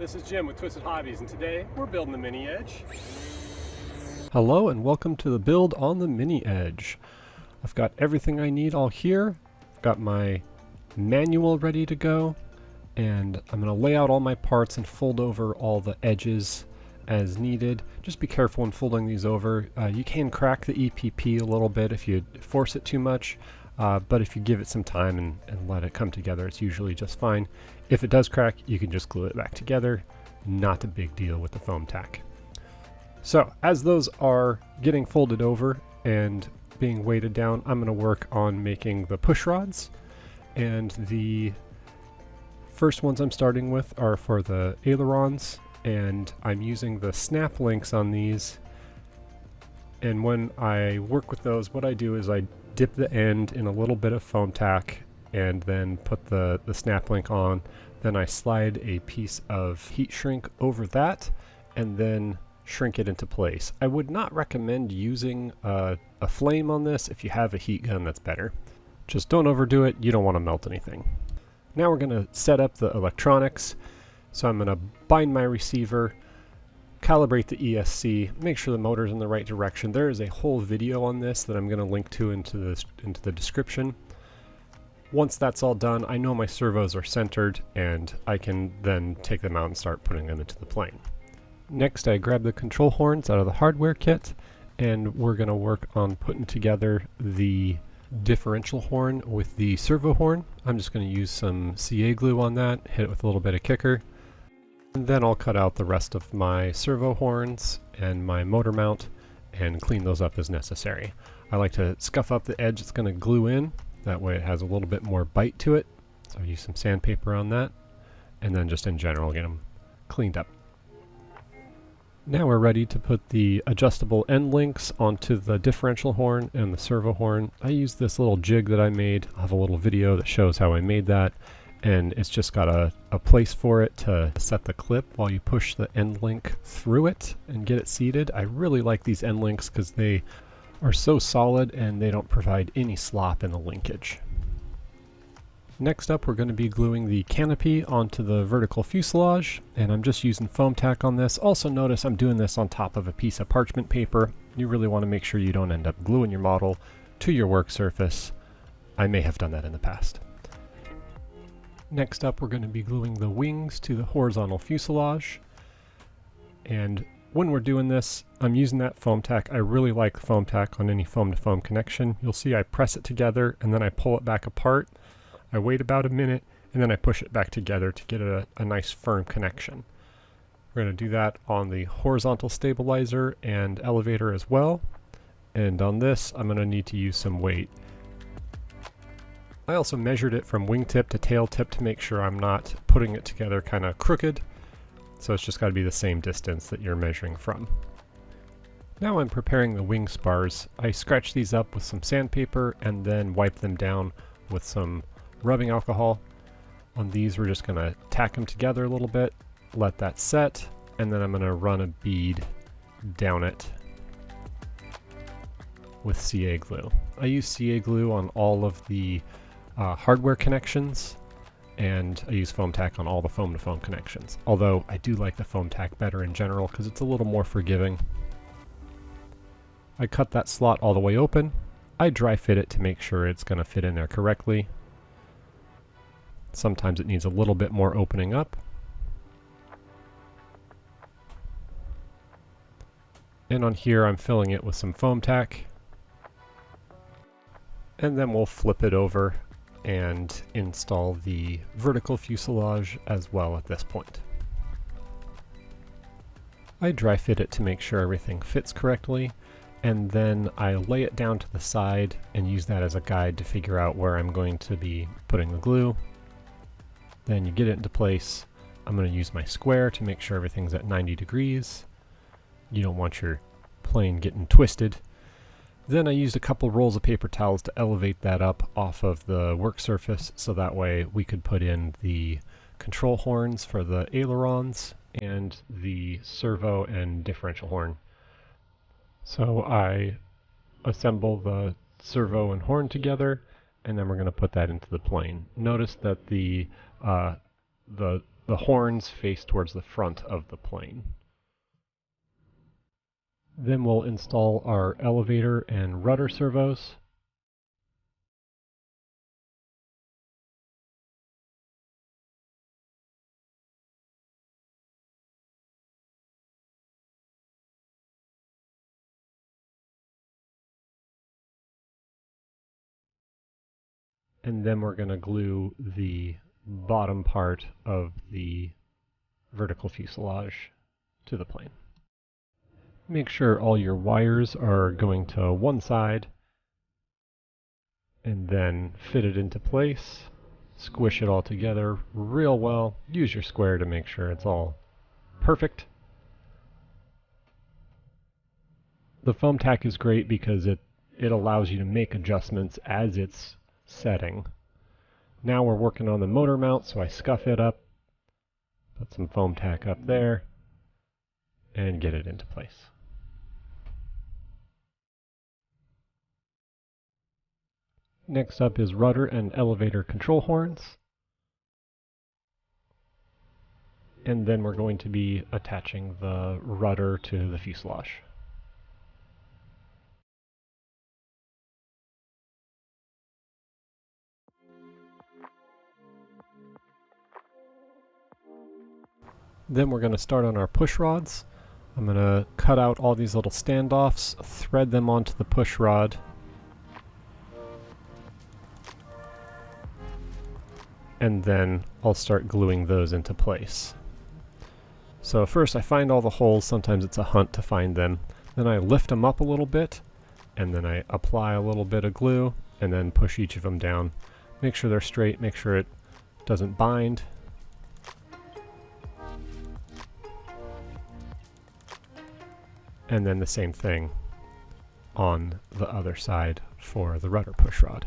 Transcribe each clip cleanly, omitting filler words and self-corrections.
This is Jim with Twisted Hobbies, and today we're building the Mini Edge. Hello and welcome to the build on the Mini Edge. I've got everything I need all here. I've got my manual ready to go, and I'm going to lay out all my parts and fold over all the edges as needed. Just be careful when folding these over. You can crack the EPP a little bit if you force it too much, but if you give it some time and let it come together, it's usually just fine. If it does crack, you can just glue it back together. Not a big deal with the foam tack. So as those are getting folded over and being weighted down, I'm going to work on making the push rods. And the first ones I'm starting with are for the ailerons, and I'm using the snap links on these. And when I work with those, what I do is I dip the end in a little bit of foam tack and then put the snap link on. Then I slide a piece of heat shrink over that and then shrink it into place. I would not recommend using a flame on this. If you have a heat gun, that's better. Just don't overdo it. You don't want to melt anything. Now we're going to set up the electronics. So I'm going to bind my receiver, calibrate the ESC, make sure the motor's in the right direction. There is a whole video on this that I'm going to link to into the description. Once that's all done, I know my servos are centered, and I can then take them out and start putting them into the plane. Next, I grab the control horns out of the hardware kit, and we're going to work on putting together the differential horn with the servo horn. I'm just going to use some CA glue on that, hit it with a little bit of kicker, and then I'll cut out the rest of my servo horns and my motor mount and clean those up as necessary. I like to scuff up the edge it's going to glue in. That way it has a little bit more bite to it. So I use some sandpaper on that, and then just in general get them cleaned up. Now we're ready to put the adjustable end links onto the differential horn and the servo horn. I use this little jig that I made. I have a little video that shows how I made that, and it's just got a place for it to set the clip while you push the end link through it and get it seated. I really like these end links because they are so solid and they don't provide any slop in the linkage. Next up, we're going to be gluing the canopy onto the vertical fuselage, and I'm just using foam tack on this. Also notice I'm doing this on top of a piece of parchment paper. You really want to make sure you don't end up gluing your model to your work surface. I may have done that in the past. Next up, we're going to be gluing the wings to the horizontal fuselage, and when we're doing this, I'm using that foam tack. I really like foam tack on any foam-to-foam connection. You'll see I press it together and then I pull it back apart. I wait about a minute and then I push it back together to get a nice firm connection. We're going to do that on the horizontal stabilizer and elevator as well. And on this, I'm going to need to use some weight. I also measured it from wingtip to tail tip to make sure I'm not putting it together kind of crooked. So it's just got to be the same distance that you're measuring from. Now I'm preparing the wing spars. I scratch these up with some sandpaper and then wipe them down with some rubbing alcohol. On these we're just going to tack them together a little bit, let that set, and then I'm going to run a bead down it with CA glue. I use CA glue on all of the hardware connections, and I use foam tack on all the foam-to-foam connections. Although I do like the foam tack better in general because it's a little more forgiving. I cut that slot all the way open. I dry fit it to make sure it's going to fit in there correctly. Sometimes it needs a little bit more opening up. And on here I'm filling it with some foam tack. And then we'll flip it over and install the vertical fuselage as well at this point. I dry fit it to make sure everything fits correctly, and then I lay it down to the side and use that as a guide to figure out where I'm going to be putting the glue. Then you get it into place. I'm going to use my square to make sure everything's at 90 degrees. You don't want your plane getting twisted. Then I used a couple rolls of paper towels to elevate that up off of the work surface, so that way we could put in the control horns for the ailerons and the servo and differential horn. So I assemble the servo and horn together, and then we're going to put that into the plane. Notice that the the horns face towards the front of the plane. Then we'll install our elevator and rudder servos. And then we're going to glue the bottom part of the vertical fuselage to the plane. Make sure all your wires are going to one side, and then fit it into place. Squish it all together real well. Use your square to make sure it's all perfect. The foam tack is great because it allows you to make adjustments as it's setting. Now we're working on the motor mount, so I scuff it up, put some foam tack up there, and get it into place. Next up is rudder and elevator control horns. And then we're going to be attaching the rudder to the fuselage. Then we're going to start on our push rods. I'm going to cut out all these little standoffs, thread them onto the push rod, and then I'll start gluing those into place. So first I find all the holes, sometimes it's a hunt to find them. Then I lift them up a little bit, and then I apply a little bit of glue, and then push each of them down. Make sure they're straight, make sure it doesn't bind. And then the same thing on the other side for the rudder push rod.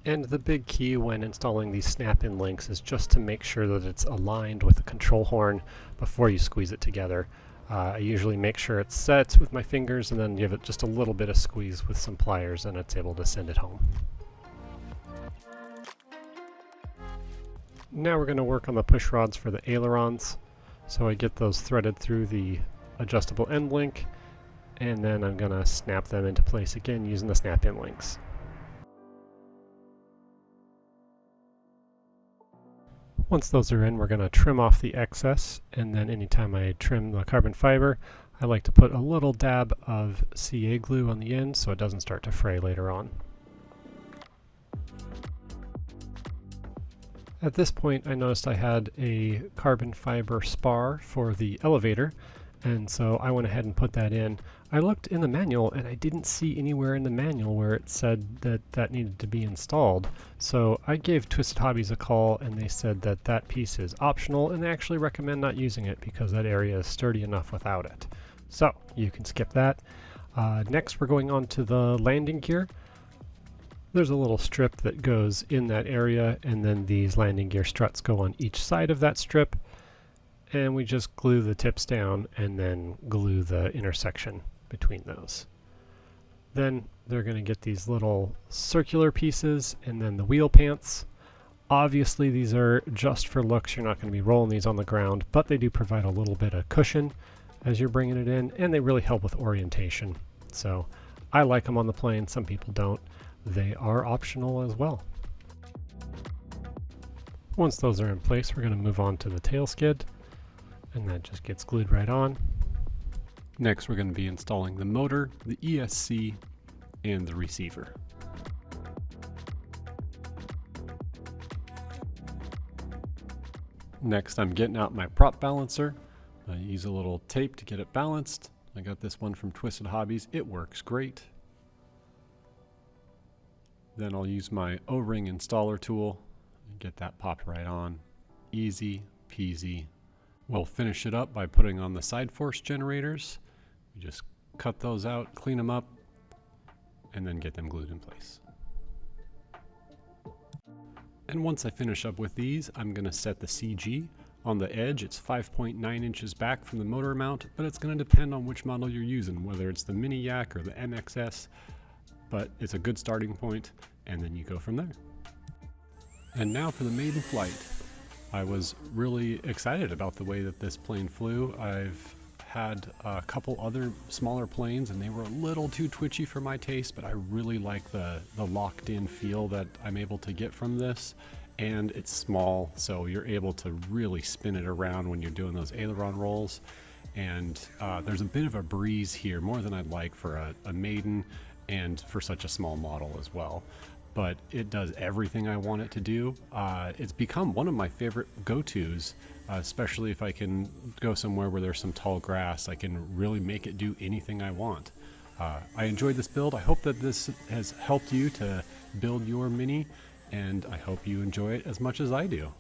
And the big key when installing these snap-in links is just to make sure that it's aligned with the control horn before you squeeze it together. I usually make sure it's set with my fingers and then give it just a little bit of squeeze with some pliers, and it's able to send it home. Now we're going to work on the push rods for the ailerons. So I get those threaded through the adjustable end link, and then I'm going to snap them into place again using the snap-in links. Once those are in, we're going to trim off the excess, and then anytime I trim the carbon fiber, I like to put a little dab of CA glue on the end so it doesn't start to fray later on. At this point, I noticed I had a carbon fiber spar for the elevator, and so I went ahead and put that in. I looked in the manual and I didn't see anywhere in the manual where it said that that needed to be installed. So I gave Twisted Hobbies a call, and they said that that piece is optional, and they actually recommend not using it because that area is sturdy enough without it. So you can skip that. Next we're going on to the landing gear. There's a little strip that goes in that area, and then these landing gear struts go on each side of that strip, and we just glue the tips down and then glue the intersection between those. Then they're going to get these little circular pieces and then the wheel pants. Obviously these are just for looks, you're not going to be rolling these on the ground, but they do provide a little bit of cushion as you're bringing it in, and they really help with orientation. So I like them on the plane, some people don't. They are optional as well. Once those are in place, we're going to move on to the tail skid, and that just gets glued right on. Next, we're going to be installing the motor, the ESC, and the receiver. Next, I'm getting out my prop balancer. I use a little tape to get it balanced. I got this one from Twisted Hobbies. It works great. Then I'll use my O-ring installer tool and get that popped right on. Easy peasy. We'll finish it up by putting on the side force generators. We just cut those out, clean them up, and then get them glued in place. And once I finish up with these, I'm going to set the CG. On the edge, it's 5.9 inches back from the motor mount, but it's going to depend on which model you're using, whether it's the Mini Yak or the MXS, but it's a good starting point, and then you go from there. And now for the Maiden flight. I was really excited about the way that this plane flew. I've had a couple other smaller planes and they were a little too twitchy for my taste, but I really like the locked in feel that I'm able to get from this. And it's small, so you're able to really spin it around when you're doing those aileron rolls. And there's a bit of a breeze here, more than I'd like for a Maiden and for such a small model as well. But it does everything I want it to do. It's become one of my favorite go-tos, especially if I can go somewhere where there's some tall grass. I can really make it do anything I want. I enjoyed this build. I hope that this has helped you to build your Mini, and I hope you enjoy it as much as I do.